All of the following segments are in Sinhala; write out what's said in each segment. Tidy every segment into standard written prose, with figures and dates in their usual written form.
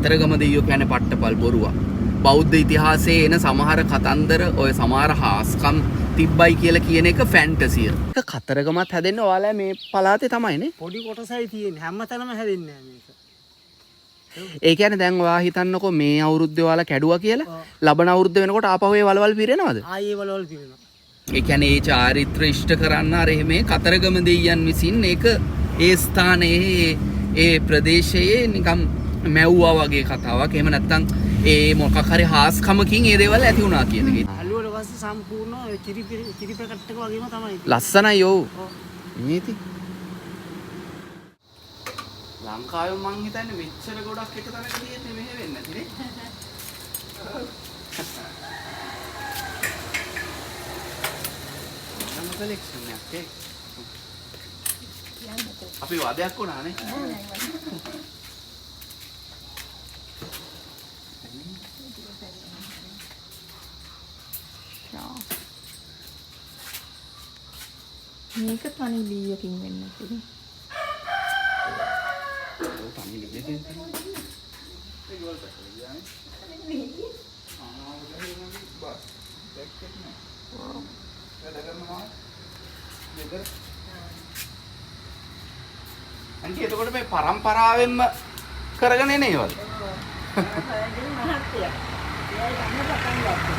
කතරගම දෙවියෝ කියන්නේ පට්ටපල් බොරුවක්. බෞද්ධ ඉතිහාසයේ එන සමහර කතන්දර ඔය සමහර හාස්කම් තිබ්බයි කියලා කියන එක ෆැන්ටසිය. ඒක කතරගමත් හැදෙන්නේ ඔයාලා මේ පළාතේ තමයිනේ. පොඩි කොටසයි තියෙන්නේ. හැමතැනම හැදෙන්නේ නැහැ මේක. ඒ කියන්නේ දැන් ඔයා හිතන්නකෝ මේ අවුරුද්දේ ඔයාලා කැඩුවා කියලා ලබන අවුරුද්ද වෙනකොට ආපහු ඒ වලවල් පිරෙනවද? ආයේ වලවල් පිරෙනවා. ඒ කියන්නේ ඒ චාරිත්‍ර ඉෂ්ට කරන්න අර මේ කතරගම දෙවියන් විසින් ඒක ඒ ස්ථානයේ ඒ ප්‍රදේශයේ නිකම් මැව්වා වගේ කතාවක්. එහෙම නැත්නම් ඒ මොකක් හරි හාස්කමකින් ඒ දේවල් ඇති වුණා කියන එක. අලුවට පස්සේ සම්පූර්ණ කිරි පැකට් එක වගේම තමයි. ලස්සනයි යෝ. නේති. ලංකාවේ මං හිතන්නේ මෙච්චර ගොඩක් එක තැනක තියෙන්නේ මෙහෙ වෙන්නේ නැති නේ. නම් කලෙක්ෂන් එකක් ඒ. අපි වදයක් වුණානේ. මේක තනි ලීයකින් වෙන්න ඇති. තනි ලීයකින් තමයි. ඒක වල පැත්තට ගියානේ. බස්. දෙකක් නෑ. වැඩ කරනවා. දෙක. අන්ති එතකොට මේ පරම්පරාවෙන්ම කරගෙන එන ඒවල. මහත්ය. ඒ තමයි පටන් ගත්තේ.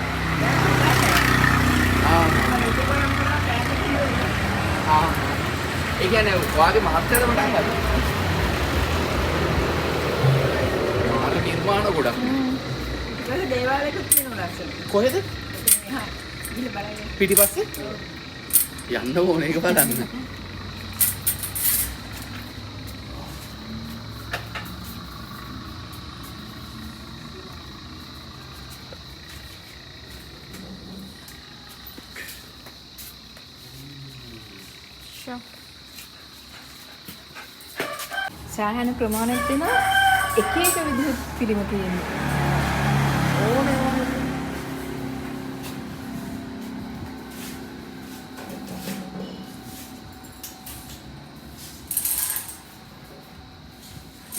ඒ කියන්නේ ඔයාගේ මහත්යද පටන් ගත්තද? මාර නිර්මාණ ගොඩක්. ඒක දේවාලයක තියෙනවා ලස්සන. කොහෙද? හා. ගිහලා බලන්න. පිටිපස්සේ? යන්න ඕනේ ඒක බලන්න. සාහන ප්‍රමාණයක් තියෙනවා එක එක විදිහට පිළිම තියෙනවා ඕනේ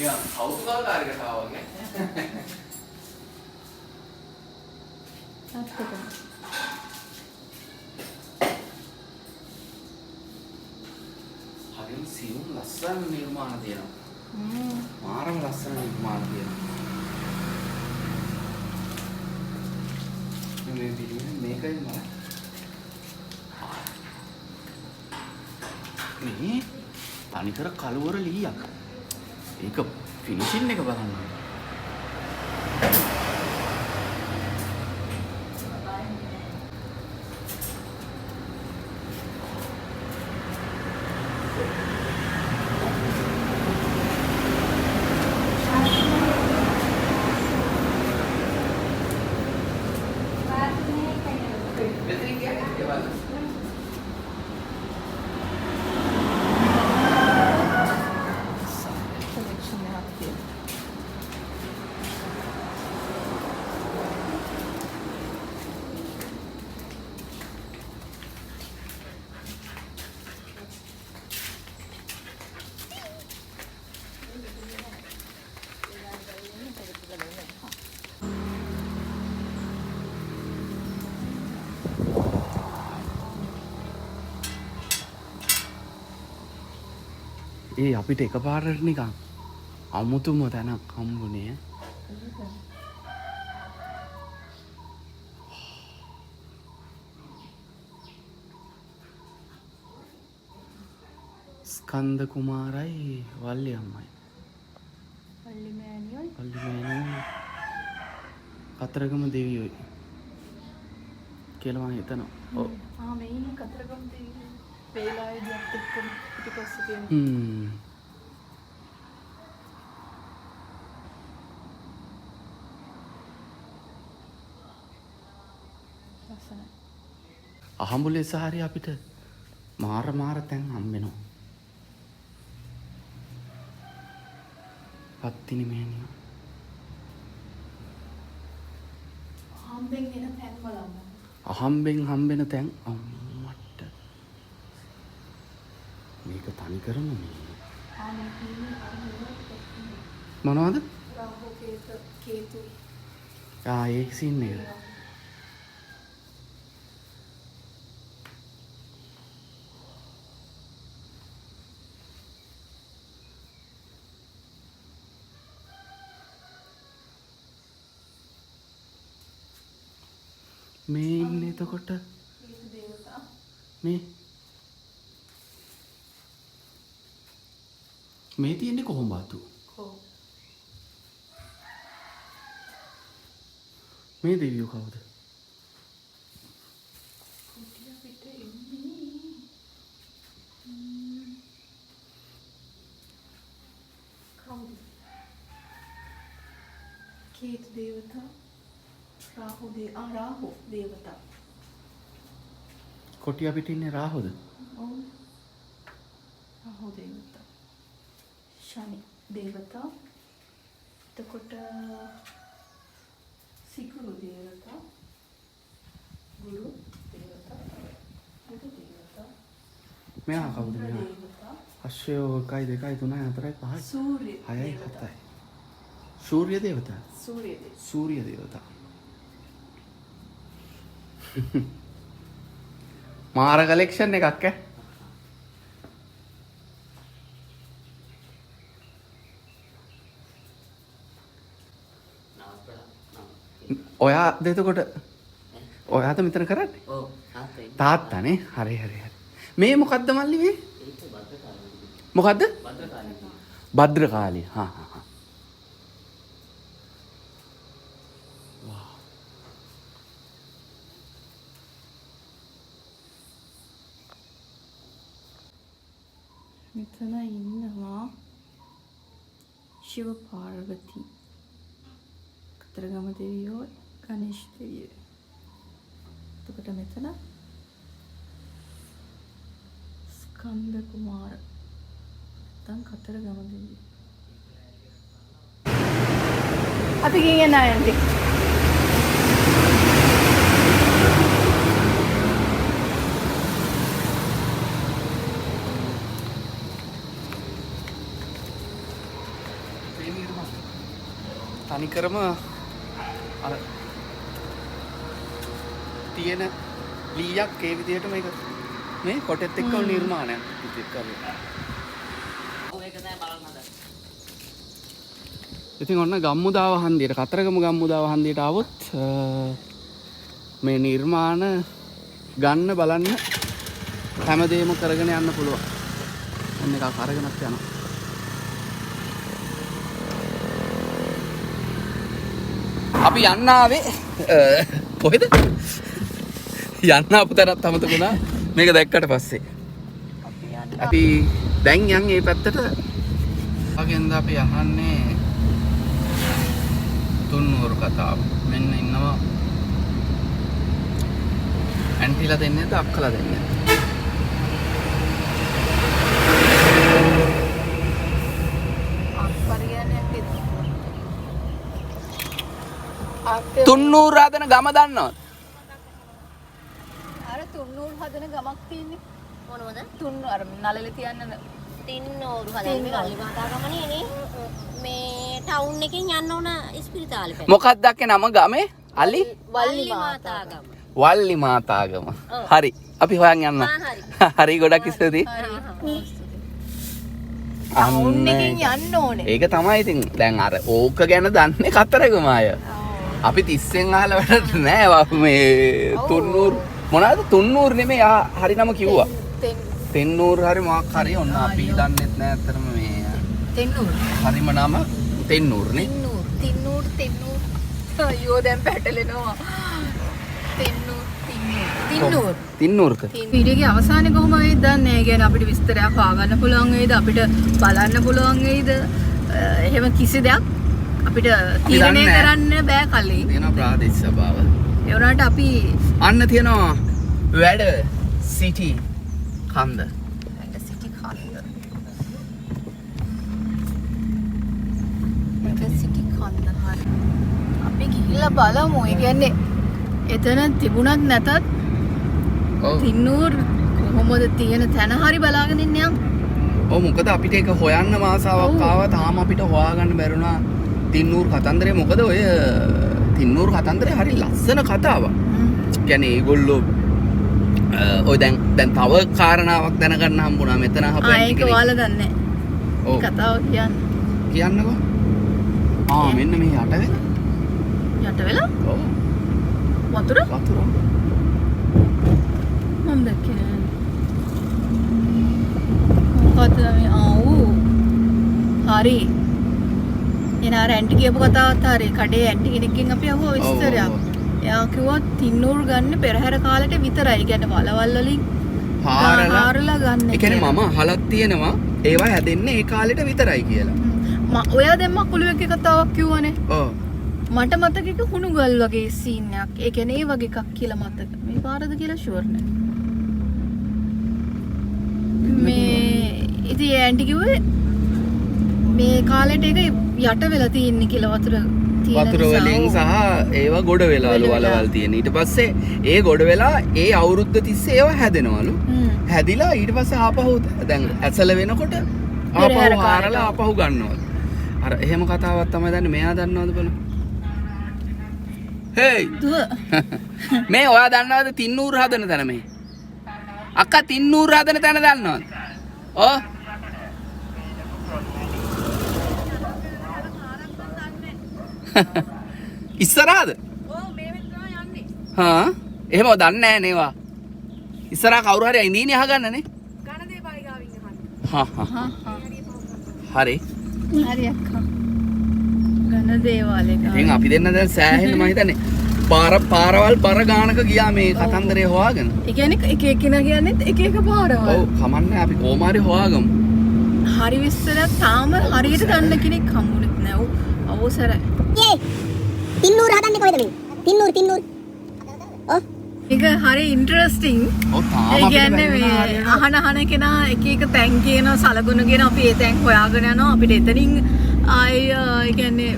යා කෞතුකාගාරයකට ආවා වගේ. හරිම සියුම් ලස්සන නිර්මාණ තියෙනවා. මාරම ලස්සන නිර්මාණ තියෙනවා. මේ පිළිමේ මේකයි මම. මේ තනිකර කලවර ලීයක්. ඒක ෆිනිෂින් එක බලන්න. ඒ අපිට එකපාරට නිකන් අමුතුම තැනක් හම්බුනේ. ස්කන්ධ කුමාරයි වල්ලි අම්මයි. වල්ලි මෑණියෝයි. වල්ලි මෑණියෝ කතරගම දෙවියෝයි කියලා මම හිතනවා. ඔව්. මේ ඉන්නේ කතරගම දෙවියෝ. වේලාවේදීත් එක්ක පිටිපස්සේ තියෙන. ලස්සනයි. අහඹුලේ සාරිය අපිට මාර තැන් හම්බෙනවා. පත්තිනි මෑණියෝ. හම්බෙන් එන තැන් බලන්න. අහම්බෙන් හම්බෙන තැන් අම්මට. මේක තනි කරම මේ. මොනවද? කේතු ඒක සීන් එක. මේ ඉන්නේ එතකොට මේ තියෙන්නේ කොහොමද? මේ දෙවියෝ කවුද? කේතු දේවතා රාහු දේවතා කොටිය පිට ඉන්නේ රාහුද? ඔව් රාහු දේවතා ශනි දේවතා එතකොට සිකුරු දේවතා ගුරු දේවතා බුදු දේවතා මෙයා කවුද මෙයා? අශ්වයෝ 1 2 3 4 5 සූර්ය 6 7යි. සූර්ය දේවතා. සූර්ය දේවතා. මාර කලෙක්ෂන් එකක් ඈ. ඔයාද එතකොට ඔයාද මෙතන කරන්නේ? ඔව් තාත්තානේ. හරි. මේ මොකද්ද මල්ලි මේ? මොකද්ද? භද්‍රකාලී. හා. මෙතන ඉන්නවා ශිව පාර්වතී කතරගම දෙවියෝ ගණේශ දෙවියෝ. එතකොට මෙතන ස්කන්ධ කුමාර නැත්නම් කතරගම දෙවියෝ. අපි ගියේ නැහැ. තනිකරම අර තියෙන ලීයක් ඒ විදිහට මේක මේ කොටෙත් එක්ක නිර්මාණයක් ඉතින් කරලා. ඔව් ඒක තමයි බලන්න හදන්නේ. ඉතින් ඔන්න ගම්මුදාව හන්දියට කතරගම ගම්මුදාව හන්දියට આવොත් මේ නිර්මාණ ගන්න බලන්න හැමදේම කරගෙන යන්න පුළුවන්. ඔන්න එකක් අරගෙනත් යනවා. අපි යන්න ආවේ කොහෙද? යන්න ආපු තැනත් අමතකුණා මේක දැක්කට පස්සේ. අපි දැන් යන් මේ පැත්තට. අගෙන්ද අපි අහන්නේ තුන්වරු කතාව. මෙන්න ඉන්නවා ඇන්ටිලා දෙන්නේද අක්කලා දෙන්නේද? තුන්නූරු හදන ගම දන්නවද? අර තුන්නූරු හදන ගමක් තියෙන්නේ. මොනවද? තුන්නු අර නළල තියන්න තින්නෝරු හදන්නේ වල්ලි මාතා ගමනේ නේ. මේ ටවුන් එකෙන් යන්න ඕන ඉස්පිරිතාලේ පැත්තට. මොකක්ද අක්කේ නම ගමේ? අලි වල්ලි මාතා ගම. වල්ලි මාතාගම. හරි. අපි හොයන් යන්න. හරි ගොඩක් ස්තුතියි. ටවුන් එකෙන් යන්න ඕනේ. ඒක තමයි ඉතින් දැන් අර ඕක ගැන දන්නේ කතරගම අය. අපි 30න් අහලා වැඩට නෑ මේ තුන්නූරු මොනවාද තුන්නූරු නෙමෙයි හරි නම කිව්වා. තෙන්නූරු හරි මොකක් හරි ඔන්න අපි දන්නෙත් නෑ අතරම මේ තෙන්නූරු. හරිම නම තෙන්නූරු නේ. තින්නූරු. අයියෝ දැන් පැටලෙනවා. තින්නූරුක. වීඩියෝ එකේ අවසානයේ කොහොම වෙයිද දන්නේ නැහැ. ඒ කියන්නේ අපිට විස්තරයක් හොයාගන්න පුළුවන් වෙයිද? අපිට බලන්න පුළුවන් වෙයිද? එහෙම කිසි දෙයක් අපිට තීරණය කරන්න බෑ කලින්. තියෙනවා ප්‍රාදේශ සභාව. ඒ වුණාට අපි අන්න තියෙනවා වැඩ සිටි කන්ද. සිටි කන්ද. හරි. අපි ගිහිල්ලා බලමු. ඒ කියන්නේ එතන තිබුණත් නැතත් තින්නූර් කොහොමද තියෙන තැන හරි බලාගෙන ඉන්නේ යම්. ඔව් මොකද අපිට ඒක හොයන්න මාසාවක් ආවා තාම අපිට හොයාගන්න බැරුණා තින්නූර් කතන්දරේ මොකද ඔය තින්නූර් කතන්දරේ හරි ලස්සන කතාවක්. කියන්නේ ඒගොල්ලෝ ඔය දැන් තව කාරණාවක් දැනගන්න හම්බුණා මෙතන අහපු ඒක ඔයාලා දන්නේ ඔව් කතාව කියන්නකෝ. මෙන්න මේ යට වෙලා ඔව් වතුර මම දැක්කේ නෑ. මොකද මේ හරි එන අර ඇන්ටි කියපු කතාවත් හරි. කඩේ ඇන්ටි කෙනෙක්ගෙන් අපි අහුවා විස්තරයක්. එයා කිව්වා තින්නූර් ගන්න පෙරහැර කාලෙට විතරයි. ඒ කියන්නේ වලවල් වලින් හාරලා ගන්න. ඒ කියන්නේ මම අහලක් තියෙනවා ඒවා හැදෙන්නේ ඒ කාලෙට විතරයි කියලා. ඔයා දැන් මකුළුවෙක්ගේ කතාවක් කිව්වනේ. ඔව්. මට මතකෙක හුණුගල් වගේ සීන් එකක්. ඒ කියන්නේ ඒ වගේ එකක් කියලා මතක. මේ පාරද කියලා ෂුවර් නෑ. මේ ඉතින් ඇන්ටි කිව්වේ මේ කාලෙට ඒක යට වෙලා තියෙන්නේ කියලා වතුර වලින් සහ ඒවා ගොඩ වෙලාලු වලවල් තියෙන. ඊට පස්සේ ඒ ගොඩ වෙලා ඒ අවුරුද්ද තිස්සේ ඒවා හැදෙනවලු. හැදිලා ඊට පස්සේ ආපහු දැන් ඇසල වෙනකොට ආපහු හාරලා ආපහු ගන්නවලු. අර එහෙම කතාවක් තමයි දන්නේ. මෙයා දන්නවද බලන්න. හේයි මේ ඔයා දන්නවද තින්නූර් හදන තැන මේ? අක්කා තින්නූර් හදන තැන දන්නවද? ඔව්. ඉස්සරහද? ඔව් මේ වෙත් තමයි යන්නේ. එහෙම දන්නේ නැහැ නේවා. ඉස්සරහ කවුරු හරි ඉඳීනේ අහගන්නනේ. ගණ දේ පරිගාවින් හරි. හරි අක්කා. ගණ දේවල් එක. ඉතින් අපි දෙන්න දැන් සෑහෙන්න මම හිතන්නේ පාරවල් පර ගානක ගියා මේ කතන්දරේ හොයාගෙන. ඒ කියන්නේ එක එකිනෙක කියන්නේ එක පාරවල්. ඔව් කමන්නේ අපි කොහොම හරි හොයාගමු. හරි විස්තරයක් තාම හරියට දන්න කෙනෙක් හම්බුනෙත් නෑ. අවසරයි. තින්නූර් හදන්නේ කොහෙද මේ? තින්නූර්. ඔව්. ඒක හරි ඉන්ටරෙස්ටිං. ඔව් තාම ඒ කියන්නේ මේ අහන කෙනා එක තැන් කියන සලකුණු කියන අපි ඒ තැන් හොයාගෙන යනවා. අපිට එතනින් ආයි ඒ කියන්නේ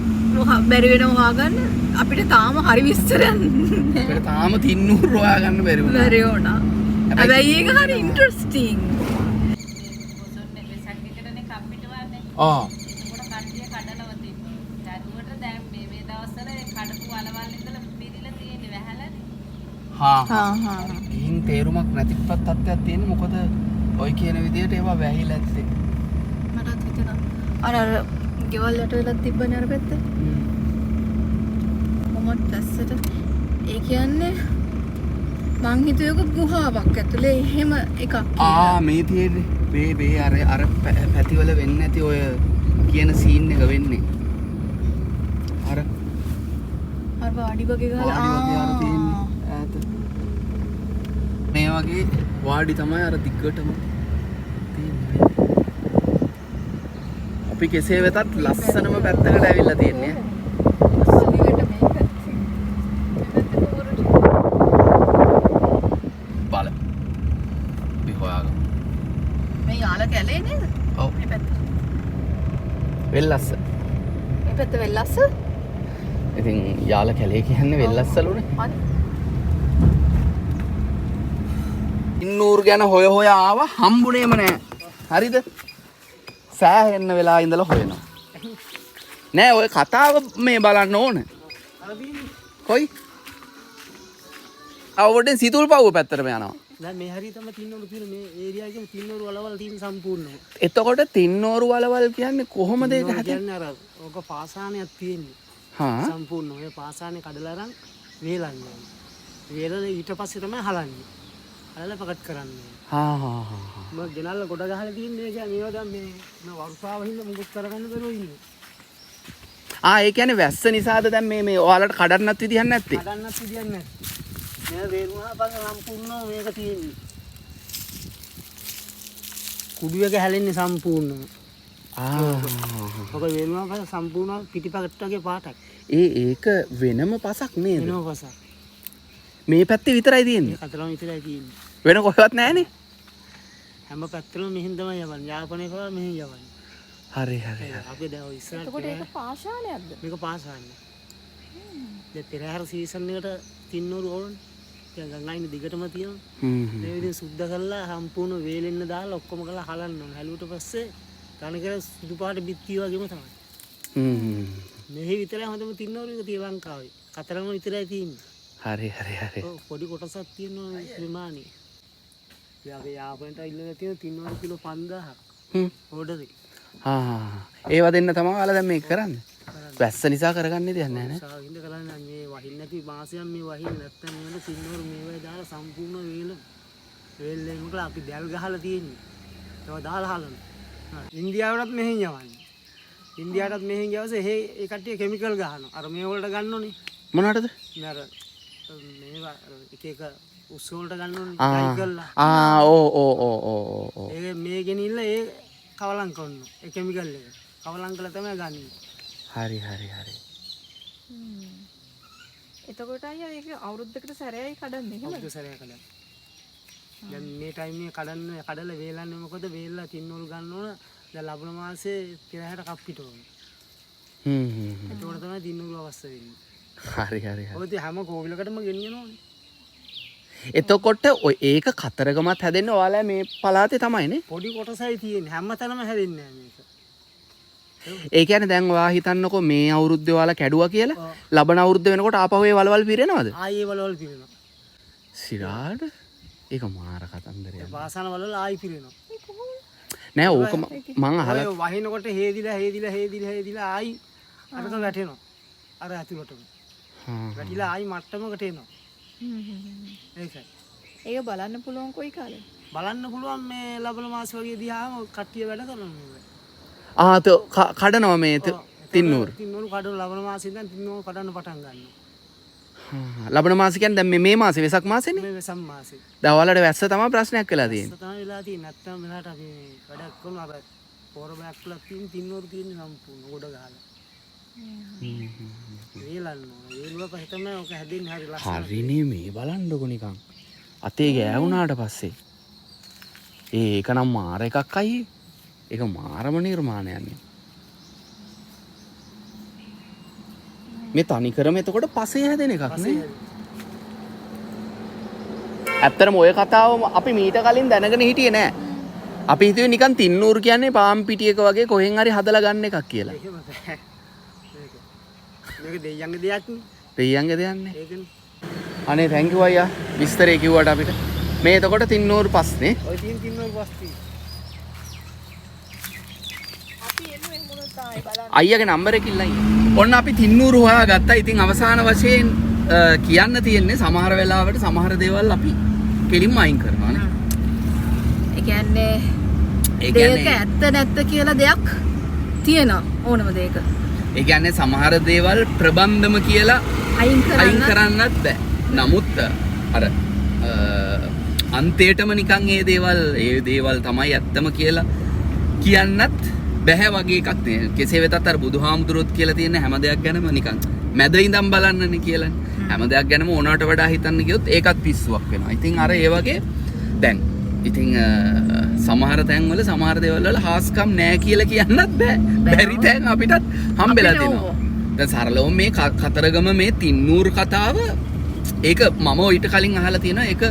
බැරි වෙනව හොයාගන්න. අපිට තාම හරි විස්තරයක් අපිට තාම තින්නූර් හොයාගන්න බැරි වුණා. හැබැයි ඒක හරි ඉන්ටරෙස්ටිං. ආ ඉන් තේරුමක් නැති තත්ත්වයක් තියෙන්නේ. මොකද ඔය කියන විදිහට ඒවා වැහිලා ඇත්තේ. මටත් හිතෙනවා අර ගෙවල් යට වෙලා තිබ්බනේ අර පැත්තේ. කොහොමද දැස්සට ඒ කියන්නේ මං හිතුවේ ගුහාවක් ඇතුලේ එහෙම එකක් කියලා. මේ තියෙන්නේ මේ අර පැතිවල වෙන්නේ නැති ඔය කියන සීන් එක වෙන්නේ. අර වාඩි වගේ ගහලා තියෙන්නේ ඈත. මේ වගේ වාඩි තමයි අර දිග්ගටම තියෙන්නේ. අපි කෙසේ වෙතත් ලස්සනම පැත්තකට ඇවිල්ලා තියෙන්නේ. බල. අපි හොයාගමු. මේ යාල කැලේ නේද? ඔව්. මේ පැත්ත. වෙල්ලස්ස. මේ පැත්ත වෙල්ලස්ස. ඉතින් යාල කැලේ කියන්නේ වෙල්ලස්සලුනේ. තින්නූර් ගැන හොය ආවා හම්බුනේම නෑ. හරිද? සෑහෙන්න වෙලා ඉඳලා හොයනවා. නෑ ඔය කතාව මේ බලන්න ඕන. කොයි? අවුඩෙන් සිතුල් පවුව පැත්තටම යනවා. දැන් මේ හරිය තමයි තින්නෝරු කියන මේ ඒරියා එකේ තින්නෝරු වලවල් තියෙන සම්පූර්ණව. එතකොට තින්නෝරු වලවල් කියන්නේ කොහොමද ඒක හදන්නේ? අර ඔක පාසානයක් තියෙන්නේ. සම්පූර්ණ ඔය පාසානේ කඩලා අරන් වේලන්නේ. වේලලා ඊට පස්සේ තමයි හලන්නේ. හලලා ප්‍රකට කරන්නේ. මම ගෙනල්ලා ගොඩ ගහලා තින්නේ කියන්නේ ඒවා දැන් මේ වර්ෂාව හින්දා මුකුත් කරගන්න බැරුව ඉන්නේ. ඒ කියන්නේ වැස්ස නිසාද දැන් මේ ඔයාලට කඩන්නත් විදියක් නැත්තේ? කඩන්නත් විදියක් නැත්තේ. මේ වේරුණා පස්සේ සම්පූර්ණව මේක තියෙන්නේ. කුඩු එක හැලෙන්නේ සම්පූර්ණව. ඔක වේරුණා පස්සේ සම්පූර්ණ පිටිපැත්තට වගේ පාටක්. ඒක වෙනම පසක් නේද? වෙනම පසක්. මේ පැත්තේ විතරයි තියෙන්නේ. මේ කතරම විතරයි තියෙන්නේ. වෙන කොහෙවත් නැහනේ. හැම පැත්තෙම මෙහෙන් තමයි යවන්නේ. යාපනයේ කරා මෙහෙන් යවන්නේ. හරි. අපි දැන් ඔය ඉස්සරහට එතකොට ඒක පාෂාණයක්ද? මේක පාසාන්නේ. දැන් පෙරහැර සීසන් එකට තින්නෝරු ඕනේ. දැන් ගංගායිනේ දිගටම තියෙනවා. මේ විදිහින් සුද්ධ කරලා සම්පූර්ණ වේලෙන්න දාලා ඔක්කොම කරලා හලන්න ඕනේ. හැලුවට පස්සේ කණකර සුදු පාට බිත්ති වගේම තමයි. මෙහි විතරයි හොඳම තින්නවරු එක තිය ලංකාවේ. කතරගම විතරයි තියෙන්නේ. හරි හරි හරි. ඔව් පොඩි කොටසක් තියෙනවා ප්‍රමාණي. අපි යාපනට ඉල්ලලා තියෙන තින්නවරු කිලෝ 5000ක්. ඕඩරේ. ඒවා දෙන්න තමයි ඔයාලා දැන් මේක කරන්නේ. වැස්ස නිසා කරගන්නේ දෙයක් නැහැ නේ. සාවින්ද කරන්නේ මේ වහින්න නැති මාසයක් මේ වහින්න නැත්තම් මේ තින්නවරු මේවයි දාලා සම්පූර්ණ වේලෙන් මොකද අපි දැල් ගහලා තියෙන්නේ. ඒවා දාලා හලන. ඉන්දියාවටත් මෙහෙන් යවන්නේ. ඉන්දියාවටත් මෙහෙන් ගියවසේ ඒ කට්ටිය කිමිකල් ගහනවා. අර මේ වලට ගන්නෝනේ. මොනවටද? නේද? මේවා එක එක උස් වලට ගන්නෝනේ. කයිකල්ලා. ඕ. ඒ මේ ගෙනිල්ල ඒ කවලම් කරනවා. ඒ කිමිකල් එක. කවලම් කළා තමයි ගන්නේ. හරි. එතකොට අයියා ඒක අවුරුද්දකට සැරයයි කඩන්නේ එහෙමද? අවුරුද්ද සැරයක් කඩන්නේ. දැන් මේ ටයිම් එක කඩලා වේලන්නේ මොකද වේලලා තින්නවලු ගන්න ඕන. දැන් ලබන මාසේ පෙරහැර කප්පිට ඕන. එතකොට තමයි තින්නවලු අවශ්‍ය වෙන්නේ. හරි. ඔය හැම කෝවිලකටම ගෙනියනෝනේ. එතකොට ඔය ඒක කතරගමත් හැදෙන්නේ ඔයාලා මේ පළාතේ තමයිනේ. පොඩි කොටසයි තියෙන්නේ. හැමතැනම හැදෙන්නේ නැහැ මේක. ඒ කියන්නේ දැන් ඔයා හිතන්නකෝ මේ අවුරුද්දේ ඔයාලා කැඩුවා කියලා ලබන අවුරුද්ද වෙනකොට ආපහු ඒ වලවල් පිරෙනවද? ආයේ වලවල් පිරෙනවා. සිරාඩ ඒක මාර කතන්දරයක්. වාසන වලවල් ආයි පිරෙනවා. නෑ ඕක මං අහලා ඔය වහිනකොට හේදිලා ආයි අරක වැටෙනවා. අර ඇතුළටම. වැටිලා ආයි මට්ටමකට එනවා. ඒකයි. ඒක බලන්න පුළුවන් කොයි කාලේ? බලන්න පුළුවන් මේ ලබන මාස වගේ දිහාම කට්ටිය වැඩ කරනවා. කඩනවා මේ තින්නූර. තින්නූර කඩන ලබන මාසෙ ඉඳන් තින්නූර කඩන්න පටන් ගන්නවා. ලබන මාසෙ කියන්නේ දැන් මේ මාසෙ වෙසක් මාසෙනේ. මේ වෙසක් මාසෙ. දැන් ඔයාලට වැස්ස තමයි ප්‍රශ්නයක් වෙලා තියෙන්නේ. තමයි වෙලා තියෙන්නේ. නැත්තම් මෙලහට අපි වැඩක් කරනවා අර පොරබයක් වල තින්නූර තියෙන්නේ සම්පූර්ණ ගොඩ ගහලා. වේලුව පස්සේ තමයි ඔක හැදෙන්නේ හරි ලස්සනට. හරිනේ මේ බලන්නකො නිකන්. අතේ ගෑවුනාට පස්සේ. ඒක නම් මාර එකක් අයියේ. ඒක මාරම නිර්මාණයන්නේ. මේ තනිකරම එතකොට පසේ හැදෙන එකක් නේ. ඇත්තටම ඔය කතාව අපි මීට කලින් දැනගෙන හිටියේ නෑ. අපි හිතුවේ නිකන් තින්නූර් කියන්නේ පාම් පිටියක වගේ කොහෙන් හරි හදලා ගන්න එකක් කියලා. එහෙම බෑ. මේක දෙයියන්ගේ දෙයක් නේ. දෙයියන්ගේ දෙයක් නේ. ඒකනේ. අනේ thank you අයියා. විස්තරේ කිව්වට අපිට. මේ එතකොට තින්නූර් පස්නේ. ඔය තියෙන තින්නූර් පස්ති. අයියාගේ නම්බර එක ඉල්ලයි. ඔන්න අපි තින්නූරු හොයාගත්තා. ඉතින් අවසාන වශයෙන් කියන්න තියෙන්නේ සමහර වෙලාවට සමහර දේවල් අපි කෙලින්ම අයින් කරනවා නේ. ඒ කියන්නේ ඒක ඇත්ත නැත්ත කියලා දෙයක් තියෙනවා ඕනම දෙයක. ඒ කියන්නේ සමහර දේවල් ප්‍රබන්ධම කියලා අයින් කරන්නත් බෑ. නමුත් අර අන්තයටම නිකන් ඒ දේවල් තමයි ඇත්තම කියලා කියන්නත් බැහැ වගේ එකක් නේ. කෙසේ වෙතත් අර බුදුහාමුදුරුවොත් කියලා තියෙන හැම දෙයක් ගැනම නිකන් මැද ඉඳන් බලන්නනේ කියලානේ. හැම දෙයක් ගැනම ඕනකට වඩා හිතන්න ගියොත් ඒකත් පිස්සුවක් වෙනවා. ඉතින් අර ඒ වගේ දැන් ඉතින් සමහර තැන්වල සමහර දේවල් වල හාස්කම් නෑ කියලා කියන්නත් බෑ. බැරි තැන් අපිටත් හම්බෙලා තියෙනවා. දැන් සරලව මේ කතරගම මේ තින්නූර් කතාව ඒක මම ඊට කලින් අහලා තියෙනවා. ඒක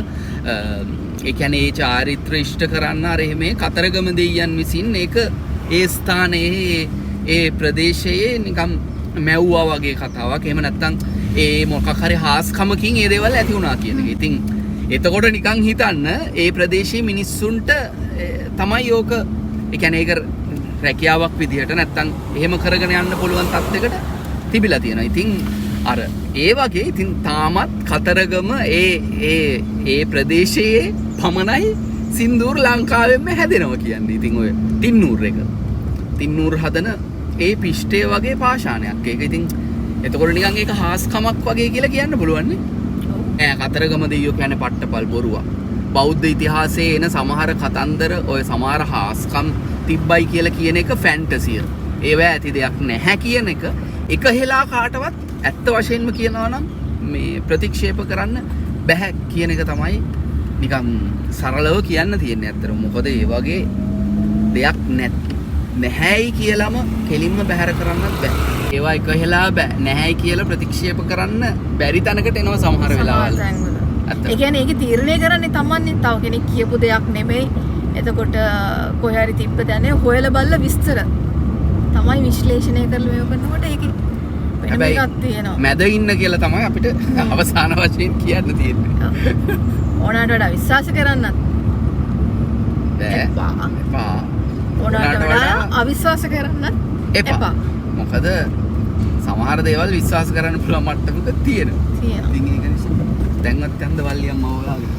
ඒ කියන්නේ ඒ චාරිත්‍ර ඉෂ්ට කරන්න අර මේ කතරගම දෙයියන් විසින් ඒක ඒ ස්ථානයේ ඒ ප්‍රදේශයේ නිකම් මැව්වා වගේ කතාවක්. එහෙම නැත්නම් ඒ මොකක් හරි හාස්කමකින් ඒ දේවල් ඇති වුණා කියන එක. ඉතින් එතකොට නිකන් හිතන්න ඒ ප්‍රදේශයේ මිනිස්සුන්ට තමයි ඕක ඒ කියන්නේ ඒක රැකියාවක් විදිහට නැත්නම් එහෙම කරගෙන යන්න පුළුවන් තත්යකට තිබිලා තියෙනවා. ඉතින් අර ඒ වගේ ඉතින් තාමත් කතරගම ඒ ප්‍රදේශයේ පමණයි සින්දූර් ලංකාවෙම හැදෙනවා කියන්නේ. ඉතින් ඔය තින්නූර් හදන ඒ පිෂ්ටය වගේ පාෂාණයක්. ඒක ඉතින් එතකොට නිකන් ඒක හාස්කමක් වගේ කියලා කියන්න පුළුවන් නේ. කතරගම දෙයියෝ කියන්නේ පට්ටපල් බොරුවක්. බෞද්ධ ඉතිහාසයේ එන සමහර කතන්දර ඔය සමහර හාස්කම් තිබ්බයි කියලා කියන එක ෆැන්ටසිය. ඒවා ඇති දෙයක් නැහැ කියන එක හෙලා කාටවත් ඇත්ත වශයෙන්ම කියනවා නම් මේ ප්‍රතික්ෂේප කරන්න බැහැ කියන එක තමයි නිකන් සරලව කියන්න තියෙන්නේ. ඇත්තටම මොකද ඒ වගේ දෙයක් නැහැයි කියලාම කෙලින්ම බැහැර කරන්නත් බෑ. ඒවා එක හෙලා නැහැයි කියලා ප්‍රතික්ෂේප කරන්න බැරි තැනකට එනවා සමහර වෙලාවල්. ඒ කියන්නේ ඒක තීරණය කරන්නේ තමන්නේ තව කෙනෙක් කියපු දෙයක් නෙමෙයි. එතකොට කොහේ හරි තිබ්බ දැනේ හොයලා බලලා විස්තර තමයි විශ්ලේෂණය කරලා මේක කරනකොට ඒකේ වෙනම එකක් තියෙනවා. මැද ඉන්න කියලා තමයි අපිට අවසාන වශයෙන් කියන්න තියෙන්නේ. ඕනට වඩා විශ්වාස කරන්නත් එපා. එපා. ඕනට වඩා අවිශ්වාස කරන්නත් එපා. මොකද සමහර දේවල් විශ්වාස කරන්න පුළුවන් මට්ටමක තියෙනවා. තියෙනවා. ඉතින් ඒක නිසා දැන්වත් කන්ද වල්ලියම්ම ඔයාගේ.